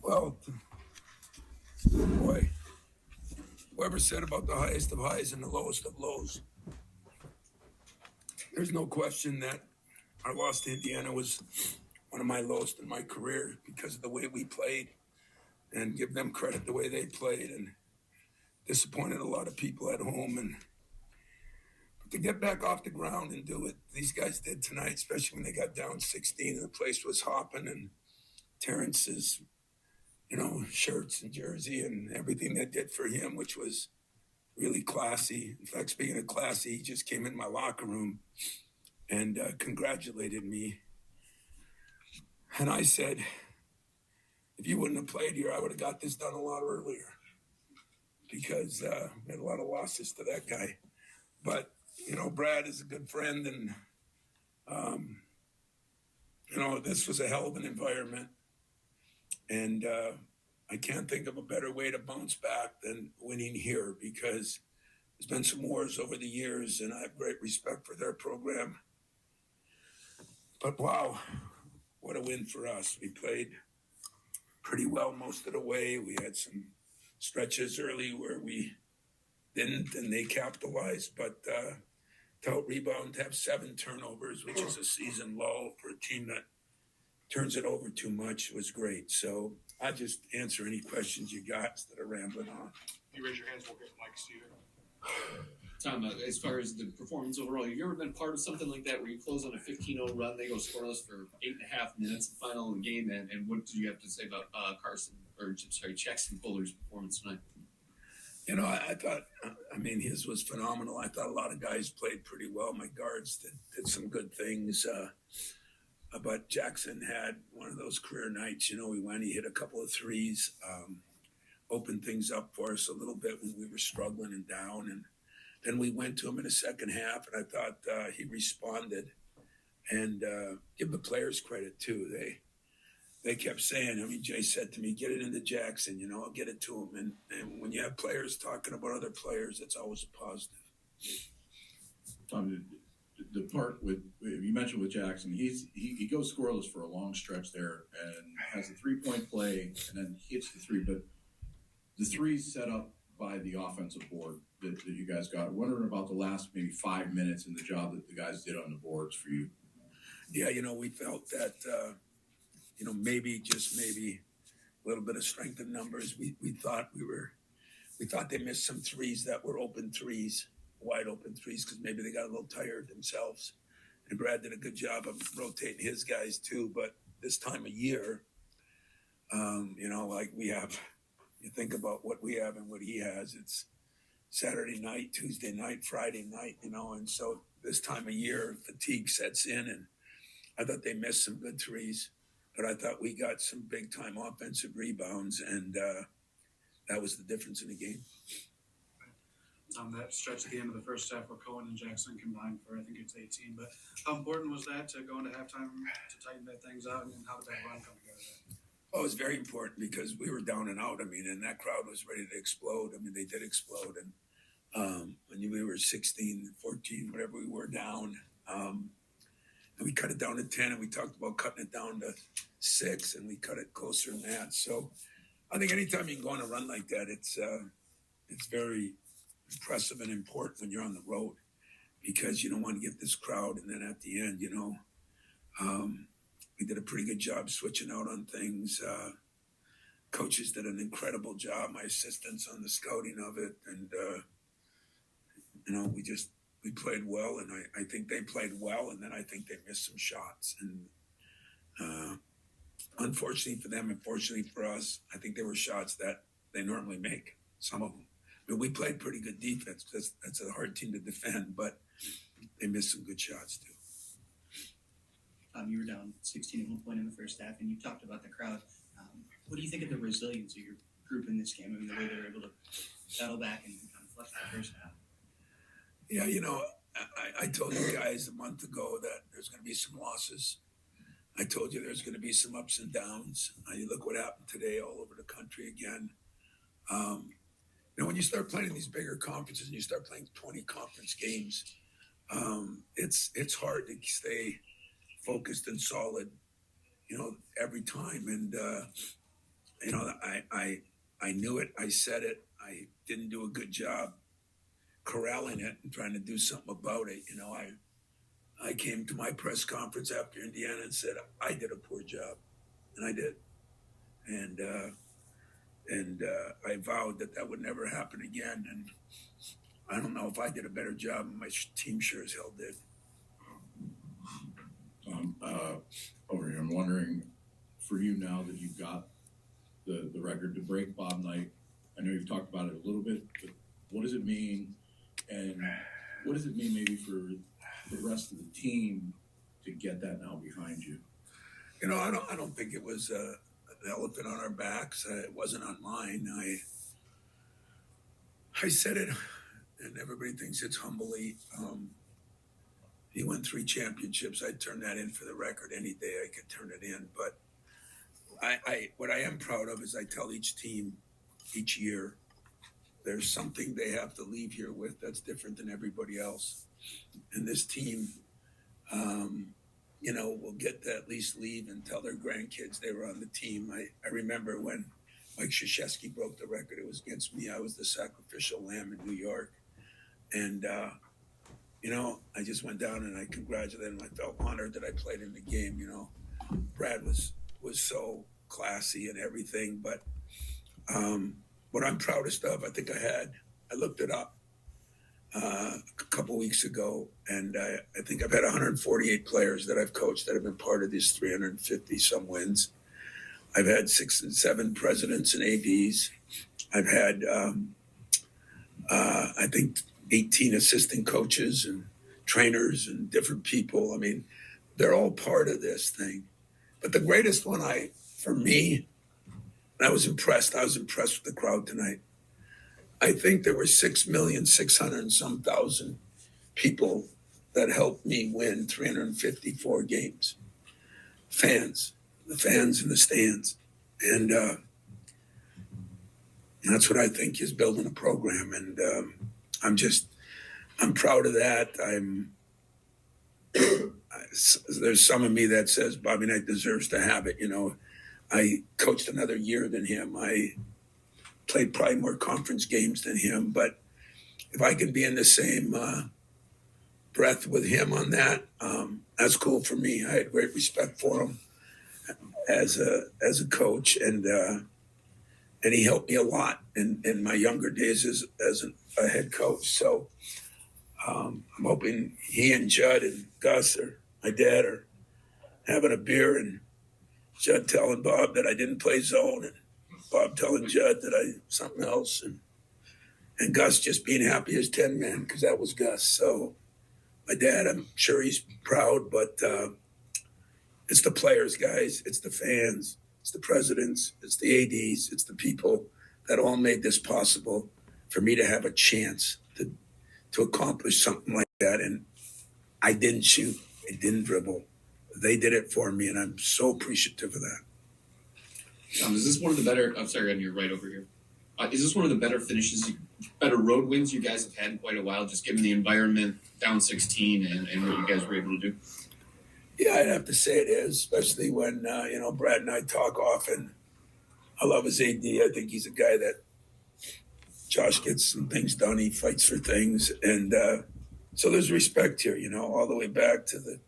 Well, boy, whoever said about the highest of highs and the lowest of lows, there's no question that our loss to Indiana was one of my lowest in my career because of the way we played, and give them credit the way they played, and disappointed a lot of people at home. And but to get back off the ground and do what these guys did tonight, especially when they got down 16 and the place was hopping, and Terrence's, shirts and jersey and everything they did for him, which was really classy. In fact, speaking of classy, he just came in my locker room and congratulated me. And I said, if you wouldn't have played here, I would have got this done a lot earlier, because we had a lot of losses to that guy. But, Brad is a good friend, and, this was a hell of an environment. And I can't think of a better way to bounce back than winning here, because there's been some wars over the years, and I have great respect for their program. But wow, what a win for us. We played pretty well most of the way. We had some stretches early where we didn't, and they capitalized. But to out-rebound, to have 7 turnovers, which is a season low for a team that turns it over too much, was great. So I'll just answer any questions you got instead of rambling on. You raise your hands, we'll get Mike Steven. Tom, as far as the performance overall, have you ever been part of something like that where you close on a 15-0 run, they go scoreless for 8.5 minutes, the final of the game, and what do you have to say about Jackson Fuller's performance tonight? I thought, his was phenomenal. I thought a lot of guys played pretty well. My guards did some good things. But Jackson had one of those career nights. He hit a couple of threes, opened things up for us a little bit when we were struggling and down. And then we went to him in the second half, and I thought he responded. And give the players credit, too. They kept saying, Jay said to me, get it into Jackson, I'll get it to him. And when you have players talking about other players, it's always a positive. Tom, the part you mentioned with Jackson, he goes scoreless for a long stretch there and has a 3-point play and then hits the three. But the three's set up by the offensive board that you guys got. Wondering about the last maybe 5 minutes and the job that the guys did on the boards for you. Yeah, we felt that, maybe a little bit of strength in numbers. We thought they missed some threes that were open threes, wide open threes, because maybe they got a little tired themselves. And Brad did a good job of rotating his guys too. But this time of year, like we have, you think about what we have and what he has. It's Saturday night, Tuesday night, Friday night, and so this time of year, fatigue sets in, and I thought they missed some good threes, but I thought we got some big time offensive rebounds, and that was the difference in the game. That stretch at the end of the first half where Cohen and Jackson combined for, I think it's 18. But how important was that to go into halftime to tighten that things out, and how did that run come together? Oh, it was very important because we were down and out. And that crowd was ready to explode. They did explode. And when we were 16, 14, whatever we were down, and we cut it down to 10, and we talked about cutting it down to 6, and we cut it closer than that. So I think anytime you can go on a run like that, it's very impressive and important when you're on the road, because you don't want to get this crowd. And then at the end, we did a pretty good job switching out on things. Coaches did an incredible job. My assistants on the scouting of it. And, we played well, and I think they played well, and then I think they missed some shots. And unfortunately for them and fortunately for us, I think there were shots that they normally make, some of them. We played pretty good defense because that's a hard team to defend, but they missed some good shots too. You were down 16 at one point in the first half, and you talked about the crowd. What do you think of the resilience of your group in this game? The way they were able to settle back and kind of flush that first half. Yeah, I told you guys a month ago that there's going to be some losses. I told you there's going to be some ups and downs. You look what happened today all over the country again. When you start playing these bigger conferences and you start playing 20 conference games, it's hard to stay focused and solid, every time. And you know, I knew it. I said it. I didn't do a good job corralling it and trying to do something about it. You know, I came to my press conference after Indiana and said I did a poor job, and I did, and I vowed that that would never happen again. And I don't know if I did a better job, and my team sure as hell did. Over here, I'm wondering, for you now that you've got the record to break Bob Knight, I know you've talked about it a little bit, but what does it mean, and what does it mean maybe for the rest of the team to get that now behind you? You know, I don't think it was an elephant on our backs. It wasn't on mine. I said it, and everybody thinks it's humbly. He won 3 championships. I'd turn that in for the record any day. I could turn it in. But what I am proud of is I tell each team each year there's something they have to leave here with that's different than everybody else. And this team, you know, will get to at least leave and tell their grandkids they were on the team. I remember when Mike Krzyzewski broke the record. It was against me. I was the sacrificial lamb in New York. And, you know, I just went down and I congratulated him. I felt honored that I played in the game. You know, Brad was so classy and everything. But what I'm proudest of, I think I looked it up a couple weeks ago, and I think I've had 148 players that I've coached that have been part of these 350 some wins. I've had 6 and 7 presidents and ADs. I've had, I think, 18 assistant coaches and trainers and different people. I mean, they're all part of this thing. But the greatest one for me, and I was impressed with the crowd tonight. I think there were 6,600,000 and some thousand people that helped me win 354 games. The fans in the stands. And that's what I think is building a program. And I'm proud of that. There's some of me that says Bobby Knight deserves to have it. You know, I coached another year than him. I played probably more conference games than him. But if I can be in the same breath with him on that, that's cool for me. I had great respect for him as a coach, and he helped me a lot in my younger days as a head coach. So I'm hoping he and Judd and Gus or my dad are having a beer, and Judd telling Bob that I didn't play zone, and Bob telling Judd that I something else, and Gus just being happy as 10 men, because that was Gus. So my dad, I'm sure he's proud, but it's the players, guys. It's the fans. It's the presidents. It's the ADs. It's the people that all made this possible for me to have a chance to accomplish something like that. And I didn't shoot. I didn't dribble. They did it for me, and I'm so appreciative of that. Is this one of the better? I'm sorry, on your right over here. Is this one of the better finishes, better road wins you guys have had in quite a while, just given the environment, down 16, and what you guys were able to do? Yeah, I'd have to say it is, especially when, you know, Brad and I talk often. I love his AD. I think he's a guy that Josh gets some things done. He fights for things. And so there's respect here, you know, all the way back to the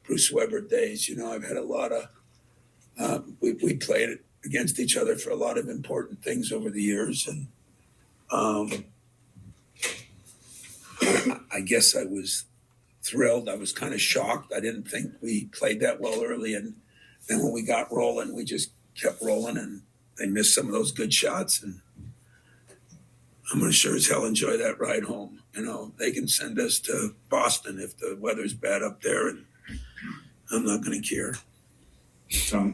Bruce Weber days. You know, I've had a lot of, we played against each other for a lot of important things over the years. And I guess I was thrilled. I was kind of shocked. I didn't think we played that well early. And then when we got rolling, we just kept rolling, and they missed some of those good shots. And I'm going to sure as hell enjoy that ride home. You know, they can send us to Boston if the weather's bad up there, and I'm not going to care. Tom,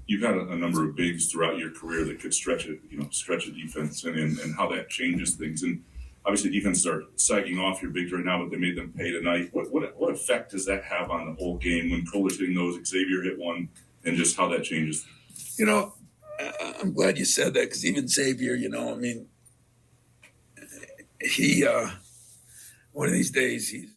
you've had a number of bigs throughout your career that could stretch a defense and how that changes things. And obviously defenses are sagging off your bigs right now, but they made them pay tonight. What effect does that have on the whole game when Kohler's hitting those, Xavier hit one, and just how that changes? You know, I'm glad you said that, because even Xavier, you know, I mean, he, one of these days, he's